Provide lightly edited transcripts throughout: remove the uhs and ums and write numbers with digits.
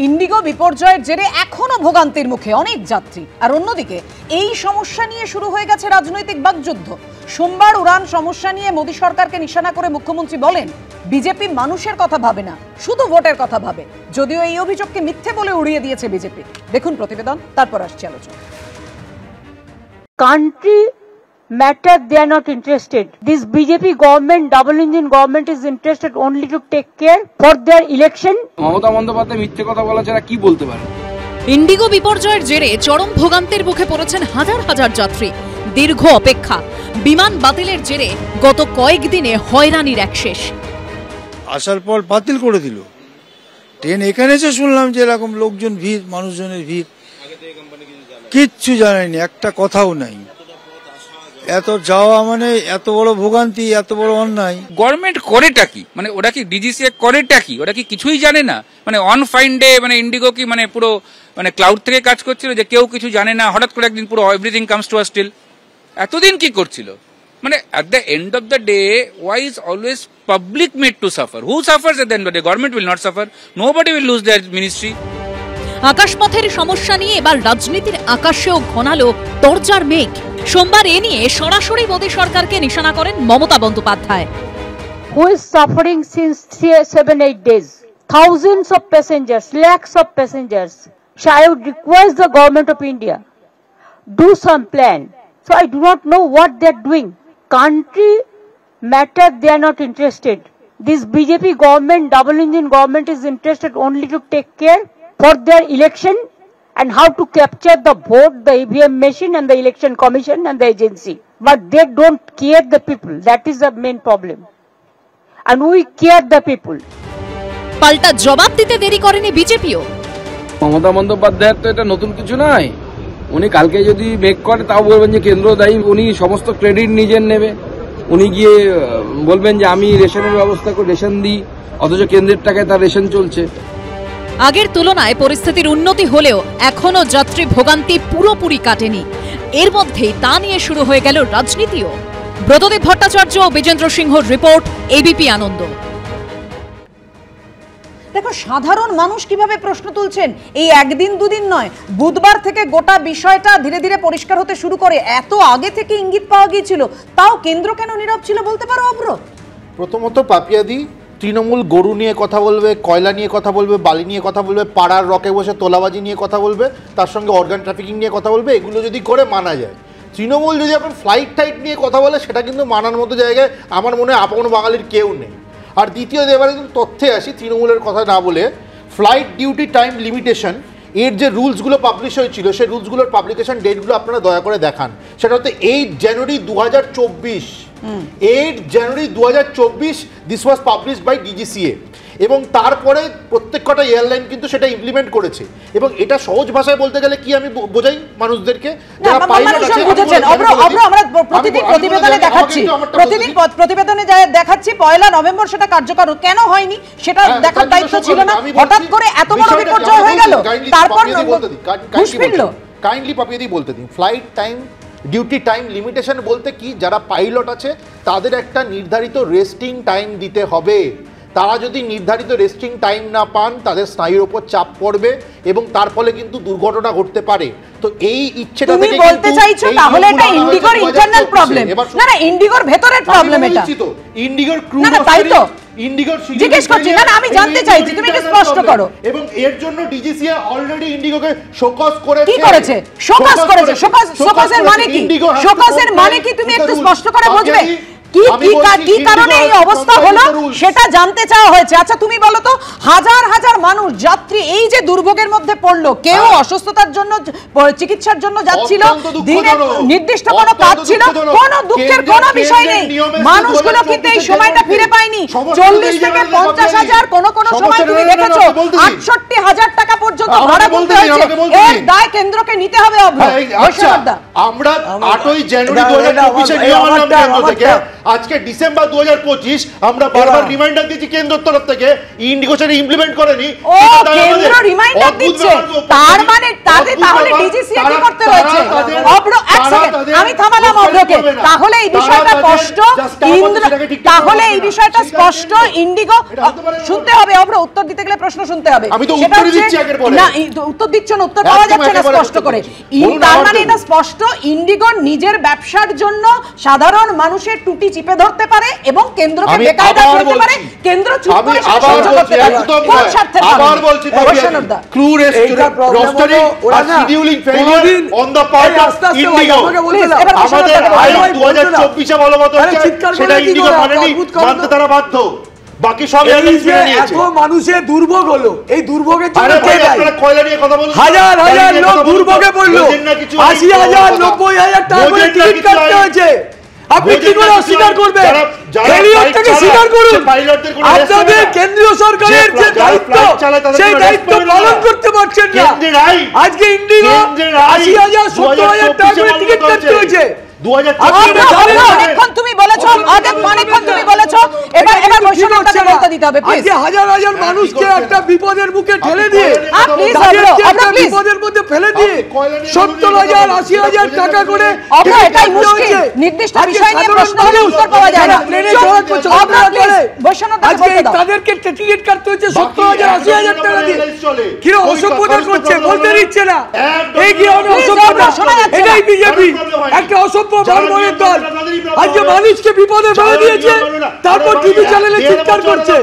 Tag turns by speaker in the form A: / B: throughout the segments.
A: Indigo বিপর্যয়ের জেরে এখনো ভোগান্তির মুখে অনেক যাত্রী, আর অন্যদিকে এই সমস্যা নিয়ে শুরু হয়ে গেছে রাজনৈতিক বাকযুদ্ধ। সোমবার উড়ান সমস্যা নিয়ে মোদী সরকারকে নিশানা করে মুখ্যমন্ত্রী বলেন, বিজেপি মানুষের কথা ভাবে না, শুধু ভোটের কথা ভাবে। যদিও এই অভিযোগকে মিথ্যে বলে উড়িয়ে দিয়েছে বিজেপি। দেখুন প্রতিবেদন, তারপর আসছে আলোচনা।
B: Country matter, they are not interested. This BJP government, double engine government is interested only to take care for their election.
C: Mamata Bandyopadhyay মিথ্যে কথা বলা ছাড়া কি বলতে পারে?
D: ইন্ডিগো বিপর্যয়ের জেরে চরম ভোগান্তির মুখে পড়েছেন হাজার হাজার যাত্রী। দীর্ঘ অপেক্ষা, বিমান বাতিলের জেরে গত কয়েকদিনে হয়রানির একশেষ।
E: আসার পর বাতিল করে দিল ট্রেন। এখানে এসে শুনলাম যে এরকম লোকজন ভিড়, মানুষজনের ভিড়, কিচ্ছু জানায়নি, একটা কথাও নাই। এত যাওয়া মানে এত বড় ভোগান্তি, এত বড় অন্যায়।
C: গভর্নমেন্ট করেটা কি? মানে ওরা কি ডিজিসিএ করেটা কি? ওরা কি কিছুই জানে না? মানে অন ফাইন ডে মানে ইন্ডিগো কি মানে পুরো মানে ক্লাউড থেকে কাজ করছিল যে কেউ কিছু জানে না, হঠাৎ করে একদিন পুরো everything comes to a still. এতদিন কি করছিল? মানে at the end of the day, why is always public made to suffer? Who suffers at the end of the day? Government will not suffer. Nobody will lose their ministry.
D: আকাশপথের সমস্যা নিয়ে এবার রাজনীতির আকাশেও ঘনালো দরজার মেঘ। সোমবার এ নিয়ে সরাসরি মোদী সরকারকে নিশানা করেন Mamata Bandyopadhyay.
B: Who is suffering since 7-8 days? Thousands of passengers, lakhs of passengers. So I would request the government of India, do some plan. So I do not know what they are doing. Country matter, they are not interested. This BJP government, double engine government is interested only to take care for their election and how to capture the vote, the EVM machine and the election commission and the agency. But they don't care the people. That is the main problem. And we care the people.
D: পাল্টা জবাব দিতে দেরি করেনি বিজেপিও।
C: মমতা বন্দ্যোপাধ্যায়ের তো এটা নতুন কিছু নয়। উনি কালকে যদি মেক করে তাও বলবেন যে কেন্দ্র দায়ী, উনি সমস্ত ক্রেডিট নিজের নেবে। উনি গিয়ে বলবেন যে আমি রেশনের ব্যবস্থা করে রেশন দিই, অথচ কেন্দ্রের টাকায় তার রেশন চলছে।
D: আগের তুলনায় পরিস্থিতির উন্নতি হলেও এখনো যাত্রী ভোগান্তি পুরোপুরি কাটেনি। এর মধ্যেই তা নিয়ে শুরু হয়ে গেল রাজনীতিও। ব্রতদেব ভট্টাচার্য ও বিজেন্দ্র সিংহর রিপোর্ট, এবিপি আনন্দ।
A: দেখো সাধারণ মানুষ কিভাবে প্রশ্ন তুলছেন। এই একদিন দুদিন নয়, বুধবার থেকে গোটা বিষয়টা ধীরে ধীরে পরিষ্কার হতে শুরু করে। এত আগে থেকে ইঙ্গিত পাওয়া গিয়েছিল, তাও কেন্দ্র কেন নীরব ছিল বলতে পারো অব্র?
F: প্রথমত পাপিয়াদি, তৃণমূল গরু নিয়ে কথা বলবে, কয়লা নিয়ে কথা বলবে, বালি নিয়ে কথা বলবে, পাড়ার রকে বসে তোলাবাজি নিয়ে কথা বলবে, তার সঙ্গে অর্গান ট্রাফিকিং নিয়ে কথা বলবে। এগুলো যদি করে মানা যায়। তৃণমূল যদি এখন ফ্লাইট টাইট নিয়ে কথা বলে, সেটা কিন্তু মানার মতো জায়গায় আমার মনে হয় আপন বাঙালির কেউ নেই। আর দ্বিতীয় এবারে কিন্তু তথ্যে আসি, তৃণমূলের কথা না বলে, ফ্লাইট ডিউটি টাইম লিমিটেশন এর যে রুলসগুলো পাবলিশ হয়েছিল, সেই রুলসগুলোর পাবলিকেশন ডেটগুলো আপনারা দয়া করে দেখান। সেটা হচ্ছে 8 জানুয়ারি 2024। 8 জানুয়ারি 2024 this was published by DGCA. এবং তারপরে প্রত্যেক কটা এয়ারলাইন কিন্তু সেটা ইমপ্লিমেন্ট করেছে। এবং এটা সহজ ভাষায় বলতে গেলে কি আমি বোঝাই মানুষদেরকে, যারা পাইলট আছে।
A: আমরা প্রতিদিন প্রতিবেদনে দেখাচ্ছি 1 নভেম্বর সেটা কার্যকর কেন হয়নি সেটা দেখার দায়িত্ব ছিল না। হঠাৎ করে এত বড় বিপর্যয় হয়ে গেল, তারপর
F: কাইন্ডলি পাপিয়ে দিয়ে বলতে দিন। Flight time duty time limitation বলতে কি, যারা পাইলট আছে তাদের একটা নির্ধারিত রেস্টিং টাইম দিতে হবে। তারা যদি নির্ধারিত রেস্টিং টাইম না পান, তাদের স্নায়ুর উপর চাপ পড়বে এবং তার ফলে কিন্তু দুর্ঘটনা ঘটতে পারে। তো এই ইচ্ছেটা থেকে
A: তুমি বলতে চাইছো তাহলে এটা ইন্ডিগোর ইন্টারনাল প্রবলেম না, না ইন্ডিগোর ভেতরের প্রবলেম এটা।
F: ইন্ডিগোর ক্রু
A: না তাই তো
F: ইন্ডিগোর
A: জিজ্ঞেস করছি, না আমি জানতে চাইছি, তুমি এটা স্পষ্ট করো।
F: এবং এর জন্য ডিজিসিএ অলরেডি ইন্ডিগোকে শোকজ করেছে।
A: কি করেছে? শোকজ করেছে। শোকজের মানে কি? শোকজের মানে কি তুমি একটু স্পষ্ট করে বুঝবে? কি কারণে এই অবস্থা হলো সেটা জানতে চাওয়া হয়েছে। আচ্ছা তুমি বলো তো, হাজার হাজার মানুষ যাত্রী এই যে দুর্ভোগের মধ্যে পড়লো, কেউ অসুস্থতার জন্য চিকিৎসার জন্য যাচ্ছিল, দিনের নির্দিষ্ট কোনো কাজ ছিল, কোনো দুঃখের কোনো বিষয় নেই। মানুষগুলো কিন্তু এই সময়টা ফিরে পায়নি। 40 থেকে 50,000, কোনো সময় তুমি দেখেছো 68,000 টাকা পর্যন্ত ভাড়া বলতে হয়েছে। এর দায় কেন্দ্রকে নিতে হবে।
F: আমরা 8 জানুয়ারি 2024 নিয়ম আনলাম কেন্দ্র থেকে। আজকে ডিসেম্বর 2025 আমরা বারবার রিমাইন্ডার দিয়েছি কেন্দ্রের তরফ থেকে, ইন্ডিগো সেটা ইমপ্লিমেন্ট করেনি।
A: কেন্দ্র রিমাইন্ডার দিচ্ছে, তার মানে তাহলে ডিজিসিএ কি করতে রয়েছে? অব্র এক সেকেন্ড, আমি থামালাম অব্রকে। তাহলে এই বিষয়টা স্পষ্ট, তাহলে এই বিষয়টা স্পষ্ট, ইন্ডিগো শুনতে হবে, অব্র উত্তর দিতে গেলে প্রশ্ন শুনতে হবে।
F: আমি তো উত্তর দিচ্ছি একের পরে।
A: না উত্তর দিচ্ছ না, উত্তর পাওয়া যাচ্ছে না স্পষ্ট করে। তার মানে এটা স্পষ্ট, ইন্ডিগো নিজের ব্যবসার জন্য সাধারণ মানুষের টুটি চিপে ধরতে পারে এবং কেন্দ্রকে বেকায়দা করতে পারে, কেন্দ্র চুপ করে সহ্য করতে পারে। কোন স্বার্থের কারণে?
F: আবার বলছি ক্রু রোস্টারিং আর scheduling failure on the part of IndiGo. আমাদের আইন 2024 এ বলবৎ হচ্ছে, সেটা ইন্ডিগো মানেনি, মানতে তারা বাধ্য। বাকি সব
G: এত মানুষের দুর্ভোগ হলো, এই দুর্ভোগের জন্য
F: কয়লা নিয়ে কথা বলুন,
G: হাজার হাজার লোক দুর্ভোগে পড়লো, 80,000 90,000 টাকা করে টিকিট কাটতে হয়েছে। আপনি কি করে অস্বীকার করবেন? ফেলিওরটাকে স্বীকার করুন। আপনাদের কেন্দ্রীয় সরকারের যে দায়িত্ব, সেই দায়িত্ব পালন করতে পারছেন না। আজকে ইন্ডিগো 80,000 70,000 টাকা করে টিকিট কাটতে হয়েছে।
A: তুমি বলেছো, তুমি বলেছো, এবার বৈষম্যটাকে বলতে দিতে হবে প্লিজ।
G: আজকে হাজার হাজার মানুষকে একটা বিপদের মুখে ঠেলে দিয়ে, বিপদের মধ্যে ফেলে দিয়ে 70,000 80,000 টাকা করে
A: এটাই মুশকিল। নির্দিষ্ট বিষয় নিয়ে প্রশ্ন হলে উত্তর পাওয়া যায় না।
G: আজকে তাদেরকে টিকিট কাটতে হচ্ছে 70,000 80,000 টাকা দিয়ে। কি অসভ্যতা করছে, বলতে দিচ্ছে না। এই কি অসভ্যতা? এটাই বিজেপি, একটা অসভ্য বর্বরের দল। আজকে মানুষকে বিপদে ফেলে দিয়েছে, তারপর টিভি চ্যানেলে চিৎকার করছে।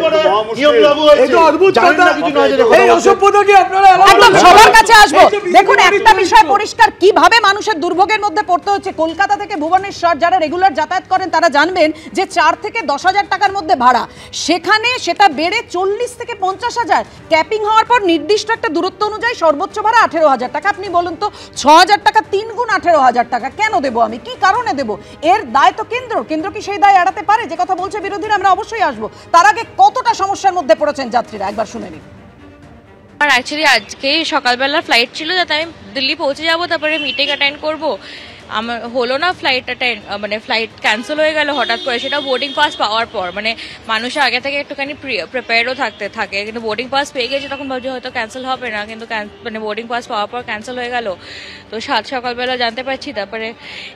G: এটা অদ্ভুত কথা। এই অসভ্যতাকে আপনারা
A: একদম সবার কাছে আসবো। দেখুন, একটা বিষয় পরিষ্কার, কিভাবে মানুষের দুর্ভোগের মধ্যে পড়তে হচ্ছে। কলকাতা থেকে ভুবনেশ্বর যারা রেগুলার যাতায়াত করেন তারা জানবেন যে 4 থেকে 10,000 টাকার মধ্যে ভাড়া, সেখানে সেটা বেড়ে 40 থেকে 50,000। ক্যাপিং হওয়ার পর নির্দিষ্ট একটা দূরত্ব অনুযায়ী সর্বোচ্চ ভাড়া 18,000 টাকা। আপনি বলুন তো, 6,000 টাকা 3 গুণ 18,000 টাকা কেন দেবো আমি? কি কারণে দেব? এর দায় তো কেন্দ্র কি সেই দায় এড়াতে পারে? যে কথা বলছে বিরোধীরা, আমরা অবশ্যই আসবো। তার আগে কতটা সমস্যার মধ্যে পড়েছেন যাত্রীরা একবার শুনে নিন।
H: আর অ্যাকচুয়ালি আজকে সকালবেলা ফ্লাইট ছিল, যাতে আমি দিল্লি পৌঁছে যাবো, তারপরে মিটিং অ্যাটেন্ড করবো। আমার হলো না ফ্লাইট অ্যাটেন্ড, মানে ফ্লাইট ক্যান্সেল হয়ে গেল হঠাৎ করে, সেটা বোর্ডিং পাস পাওয়ার পর। মানে মানুষ আগে থেকে একটুখানি প্রিপেয়ারও থাকে, কিন্তু বোর্ডিং পাস পেয়ে গেছে, তখন ভাবছি হয়তো ক্যান্সেল হবে না, কিন্তু মানে বোর্ডিং পাস পাওয়ার পর ক্যান্সেল হয়ে গেল। তো সকালবেলা জানতে পারছি, তারপরে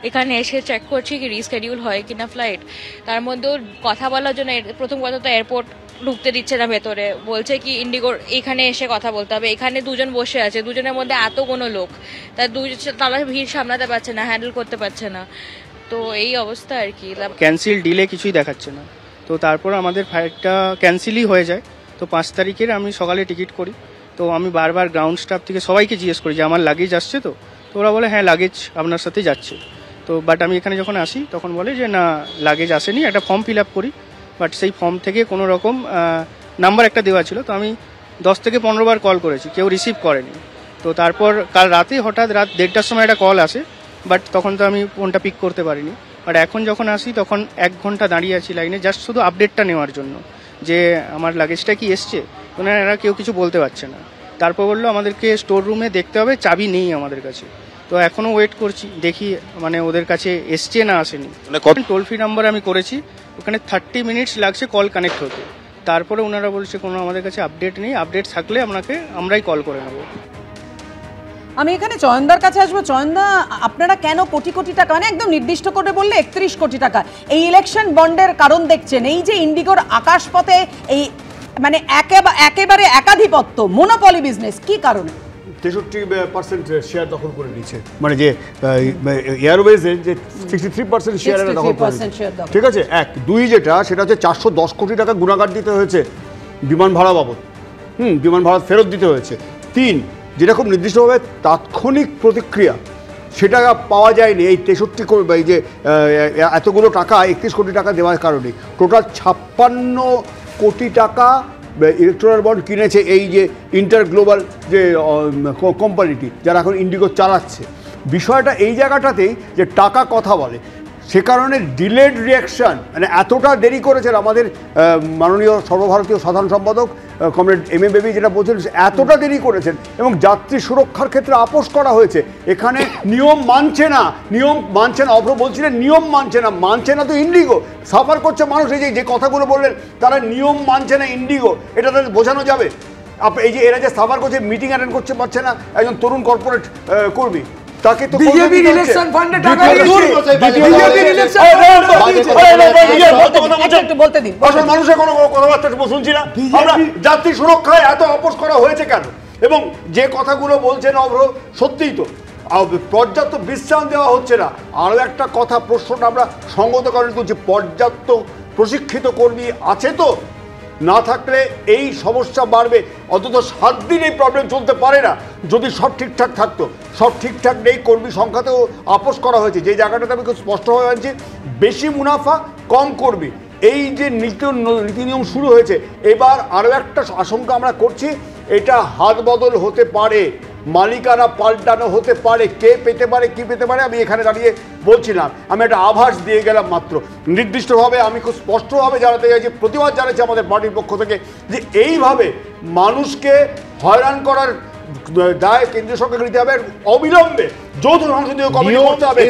H: এখানে এসে চেক করছি কি রিস্কেডিউল হয় কিনা ফ্লাইট। তার মধ্যেও কথা বলার জন্য প্রথম কথা তো এয়ারপোর্ট ঢুকতে দিচ্ছে না ভেতরে, বলছে কি ইন্ডিগোর এখানে এসে কথা বলতে হবে। এখানে দুজন বসে আছে, দুজনের মধ্যে এত কোনো লোক, তারা ভিড় সামলাতে পারছে না, হ্যান্ডেল করতে পারছে না। তো এই অবস্থা আর কি।
I: ক্যান্সেল ডিলে কিছুই দেখাচ্ছে না। তো তারপর আমাদের ফ্লাইটটা ক্যান্সেলই হয়ে যায়। তো 5 তারিখের আমি সকালে টিকিট করি। তো আমি বারবার গ্রাউন্ড স্টাফ থেকে সবাইকে জিজ্ঞেস করি যে আমার লাগেজ আসছে তো? তো ওরা বলে হ্যাঁ লাগেজ আপনার সাথে যাচ্ছে। তো বাট আমি এখানে যখন আসি তখন বলে যে না লাগেজ আসেনি, একটা ফর্ম ফিল আপ করি। বাট সেই ফর্ম থেকে কোনো রকম নাম্বার একটা দেওয়া ছিল, তো আমি 10 থেকে 15 বার কল করেছি, কেউ রিসিভ করেনি। তো তারপর কাল রাতে হঠাৎ রাত 1:30টার সময় একটা কল আসে, বাট তখন তো আমি ফোনটা পিক করতে পারিনি। বাট এখন যখন আসি তখন 1 ঘন্টা দাঁড়িয়ে আছি লাইনে, জাস্ট শুধু আপডেটটা নেওয়ার জন্য যে আমার লাগেজটা কি এসছে। ওনারা কেউ কিছু বলতে পারছে না। তারপর বললো আমাদেরকে স্টোর রুমে দেখতে হবে, চাবি নেই আমাদের কাছে। তো এখনও ওয়েট করছি, দেখি মানে ওদের কাছে এসছে না আসেনি। টোল ফ্রি নাম্বার আমি করেছি, ওখানে 30 মিনিটস লাগছে কল কানেক্ট হতে। তারপরে ওনারা বলছে কোনো আমাদের কাছে আপডেট নেই, আপডেট থাকলে আমরাই কল করে নেব।
A: আমি এখানে চয়নদার কাছে আসবো। চয়নদা, আপনারা কেন কোটি কোটি টাকা, মানে একদম নির্দিষ্ট করে বললে 31 কোটি টাকা এই ইলেকশন বন্ডের কারণ দেখছেন? এই যে ইন্ডিগোর আকাশপথে এই মানে একেবারে একাধিপত্য, মোনোপলি বিজনেস, কি কারণে?
J: 63% শেয়ার দখল করে নিয়েছে, মানে যে এয়ারওয়েজের যে 63% শেয়ার দখল করে নিয়েছে। ঠিক আছে, 1 2 যেটা সেটা হচ্ছে 410 কোটি টাকা গুণাগার দিতে হয়েছে বিমান ভাড়া বাবদ। বিমান ভাড়া ফেরত দিতে হয়েছে। 3 যেটা খুব নির্দিষ্টভাবে তাৎক্ষণিক প্রতিক্রিয়া, সেটা পাওয়া যায়নি এই 63 এই যে এতগুলো টাকা 31 কোটি টাকা দেওয়ার কারণে। টোটাল 56 কোটি টাকা ইলেকট্রাল বন্ড কিনেছে এই যে ইন্টার গ্লোবাল যে কোম্পানিটি, যারা এখন ইন্ডিগো চালাচ্ছে। বিষয়টা এই জায়গাটাতেই যে টাকা কথা বলে, সে কারণে ডিলেড রিয়াকশান, মানে এতটা দেরি করেছেন আমাদের মাননীয় সর্বভারতীয় সাধারণ সম্পাদক কমরেড এম এ বেবি যেটা বলছেন, এতটা দেরি করেছেন এবং যাত্রী সুরক্ষার ক্ষেত্রে আপোষ করা হয়েছে। এখানে নিয়ম মানছে না, অভ্র বলছিলেন নিয়ম মানছে না তো ইন্ডিগো সাফার করছে মানুষ। এই যে কথাগুলো বললেন, তারা নিয়ম মানছে না ইন্ডিগো, এটা তাদের বোঝানো যাবে। এই যে এরা যে সাফার করছে, মিটিং অ্যাটেন্ড করতে পারছে না একজন তরুণ কর্পোরেট কর্মী, তাকে তো
G: বিজেপি ইলেকশন ফান্ডে টাকা
J: মানুষের কোনো কথাবার্তা শুনছি না আমরা। যাত্রী সুরক্ষায় এত আপোষ করা হয়েছে কেন? এবং যে কথাগুলো বলছেন অভ্র, সত্যিই তো পর্যাপ্ত বিশ্রাম দেওয়া হচ্ছে না। আরও একটা কথা, প্রশ্নটা আমরা সঙ্গতকরণ করছি, পর্যাপ্ত প্রশিক্ষিত কর্মী আছে তো? না থাকলে এই সমস্যা বাড়বে। অন্তত 7 দিন এই প্রবলেম চলতে পারে না যদি সব ঠিকঠাক থাকতো। সব ঠিকঠাক নেই, কর্মী সংখ্যাতেও আপোষ করা হয়েছে। যে জায়গাটাতে আমি খুব স্পষ্টভাবে আনছি, বেশি মুনাফা কম কর্মী, এই যে নীতি নিয়ম শুরু হয়েছে, এবার আরও একটা আশঙ্কা আমরা করছি, এটা হাত বদল হতে পারে, মালিকানা পাল্টানো হতে পারে, কে পেতে পারে কি পেতে পারে আমি এখানে দাঁড়িয়ে বলছিলাম। আমি একটা আভাস দিয়ে গেলাম মাত্র। নির্দিষ্টভাবে আমি খুব স্পষ্টভাবে জানাতে চাইছি, প্রতিবাদ জানাচ্ছি আমাদের পার্টির পক্ষ থেকে, যে এইভাবে মানুষকে হয়রান করার দায় কেন্দ্রীয় সরকারকে নিতে হবে অবিলম্বে। যৌথ সংসদীয় কমিটি করতে হবে।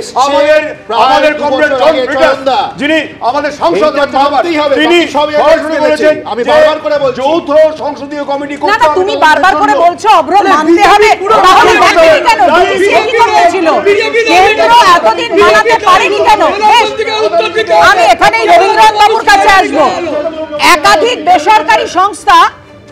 J: আমাদের কমরেড জন ব্রিটাস, যিনি আমাদের সাংসদ, তিনি সরাসরি বলেছেন আমি বারবার করে বলছি যৌথ সংসদীয় কমিটি করতে হবে।
A: না তুমি বারবার করে বলছো অভ্র মানতে হবে, তাহলে দেখেনি কেন ডিসি কি করেছিল? কেন্দ্র এতদিন মানাতে পারেনি কেন? আমি এখানেই রবীন্দ্রনাথ বাবুর কাছে আসবো। একাধিক বেসরকারি সংস্থা,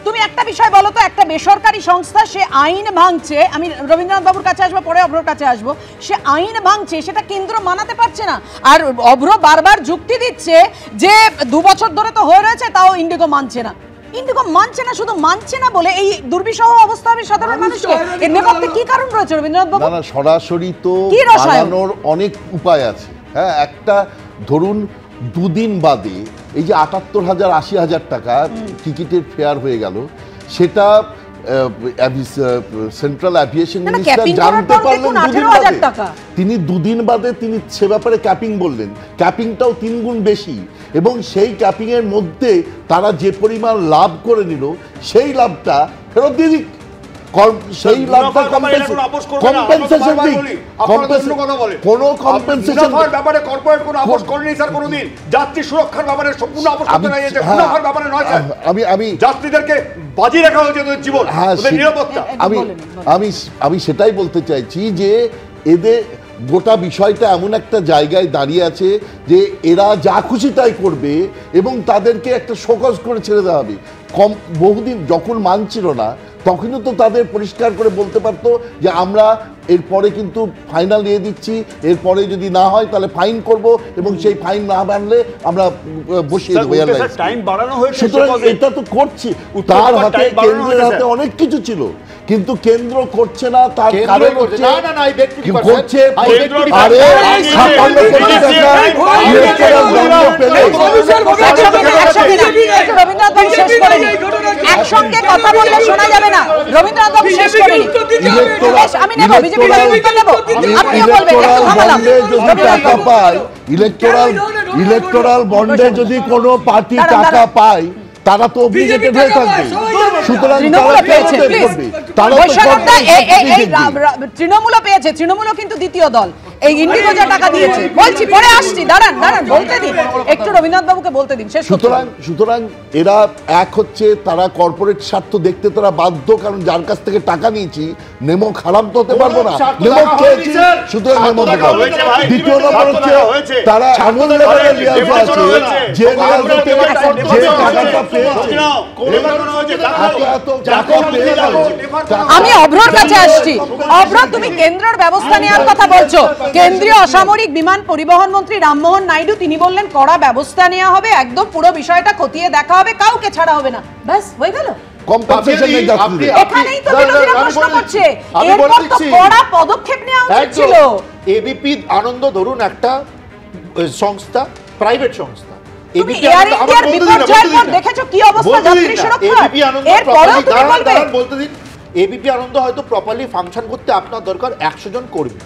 A: তুমি একটা বিষয় বলো তো, একটা বেসরকারি সংস্থা সে আইন ভাঙছে, আমি রবীন্দ্রনাথ বাবুর কাছে আসবো, পরে অভ্রর কাছে আসবো, সে আইন ভাঙছে, সেটা কেন্দ্র মানাতে পারছে না। আর অভ্র বারবার যুক্তি দিচ্ছে যে 2 বছর ধরে তো হয়ে রয়েছে, তাও ইন্ডিগো মানছে না। ইন্ডিগো মানছে না, শুধু মানছে না বলে এই দুর্বিষহ অবস্থা হবে সাধারণ মানুষকে। এর নেপথ্যে কি কারণ রয়েছে রবীন্দ্রনাথ বাবু?
K: না সরাসরি তো বানানোর অনেক উপায় আছে। হ্যাঁ, একটা ধরুন 2 দিন বাদে এই যে 78,000 80,000 টাকা টিকিটের ফেয়ার হয়ে গেল, সেটা সেন্ট্রাল অ্যাভিয়েশন মিনিস্টার জানতে পারলেন 2 দিন বাদে। তিনি 2 দিন বাদে তিনি সে ব্যাপারে ক্যাপিং বললেন, ক্যাপিংটাও 3 গুণ বেশি, এবং সেই ক্যাপিং এর মধ্যে তারা যে পরিমাণ লাভ করে নিল, সেই লাভটা ফেরত দিয়ে দিক, সেই লাভটা কম্পেনসেশন দিক। কোনো কম্পেনসেশন
J: ব্যাপারে কর্পোরেট কোনো আপোষ করেনি স্যার কোনোদিন। যাত্রী সুরক্ষার ব্যাপারে সম্পূর্ণ আপোষ করতে না, এসে মুনাফার ব্যাপারে নয় স্যার। আমি যাত্রীদেরকে বাজি রাখা হয়েছে ওদের জীবন, ওদের নিরাপত্তা।
K: আমি সেটাই বলতে চাইছি যে এদের গোটা বিষয়টা এমন একটা জায়গায় দাঁড়িয়ে আছে যে এরা যা খুশি তাই করবে, এবং তাদেরকে একটা শোকজ করে ছেড়ে দেওয়া হবে। বহুদিন যখন মানছিল না, তখনও তো তাদের পরিষ্কার করে বলতে পারতো যে আমরা এরপরে কিন্তু ফাইনাল দিয়ে দিচ্ছি, এরপরে যদি না হয় তাহলে ফাইন করব, এবং সেই ফাইন না মানলে আমরা বসিয়ে দেবো এয়ারলাইন্স। সুতরাং এটা তো করছি, তার হাতে কেন্দ্রের হাতে অনেক কিছু ছিল, কিন্তু কেন্দ্র করছে না। তার কারণ হচ্ছে করছে আরে 56 কোটি টাকা ইলেকট্রাল বন্ড পেলে।
A: রবীন্দ্রনাথ বাবু শেষ করেনি, একসঙ্গে কথা বললে শোনা যাবে না। রবীন্দ্রনাথ বাবু শেষ করেনি, আমি নেব বিজেপি উত্তর নেব, আপনিও বলবেন, একটু থামালাম।
K: যদি টাকা পায় ইলেকট্রাল বন্ডে, যদি কোনো পার্টি টাকা পায়, তারা তো অব্লিগেটেড হয়ে থাকবে। সুতরাং
A: তৃণমূলও পেয়েছে, তৃণমূলও কিন্তু দ্বিতীয় দল। এই ইন্ডিগো যা টাকা দিয়েছে, বলছি পরে আসছি, দাঁড়ান বলতে দিন একটু, রবীন্দ্রনাথ বাবুকে বলতে দিন।
K: সুতরাং এরা এক হচ্ছে, তারা কর্পোরেট স্বার্থ দেখতে তারা বাধ্য, কারণ যার কাছ থেকে টাকা নিয়েছি নেমো খারাপ তো হতে পারবো না, নেমো খেয়েছি, সুতরাং নেমো দেবো। দ্বিতীয় নম্বর হচ্ছে তারা এমন লেভেলের রিয়াজ আছে যে টাকাটা পেয়েছে।
A: আমি অভ্রর কাছে আসছি। অভ্র, তুমি কেন্দ্রের ব্যবস্থা নেওয়ার কথা বলছো। কেন্দ্রীয় অসামরিক বিমান পরিবহন মন্ত্রী রামমোহন নাইডু তিনি বললেন কড়া ব্যবস্থা নেওয়া হবে, একদম পুরো বিষয়টা খতিয়ে দেখা হবে, কাউকে ছাড়া হবে না। ব্যাস হয়ে গেল। এখানেই তো বিরোধীরা প্রশ্ন করছে, এরপর তো কড়া পদক্ষেপ নেওয়া উচিত ছিল।
F: এবিপি আনন্দ ধরুন একটা সংস্থা, প্রাইভেট সংস্থা,
A: তুমি এয়ার ইন্ডিয়ার বিপর্যয়ের পর দেখেছো কি অবস্থা যাত্রী সুরক্ষার, এরপরেও তুমি বলবে?
F: বলতে দিন, এবিপি আনন্দ হয়তো প্রপারলি ফাংশন করতে আপনার দরকার 100 জন কর্মী,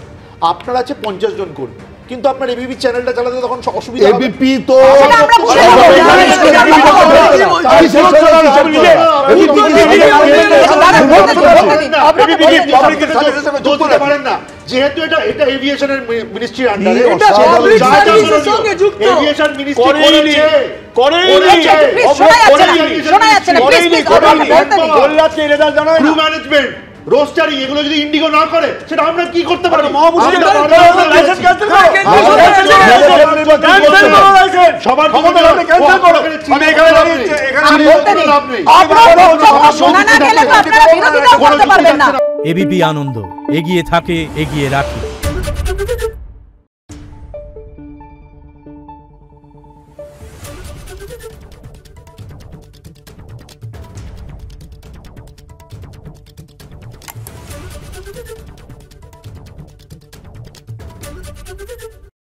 F: আপনার আছে 50 জন কর্মী। কিন্তু আপনার এবিপি চ্যানেলটা চালাতে তখন অসুবিধা হবে।
K: এবিপি তো
F: পারেন না, যেহেতু এটা এভিয়েশনের মিনিস্ট্রির আন্ডারে, এভিয়েশন মিনিস্ট্রি ক্রু ম্যানেজমেন্ট, রোস্টারিং, এগুলো যদি ইন্ডিগো না করে সেটা আমরা কি করতে পারি? সবার
L: এবিপি আনন্দ, এগিয়ে থাকে, এগিয়ে রাখে।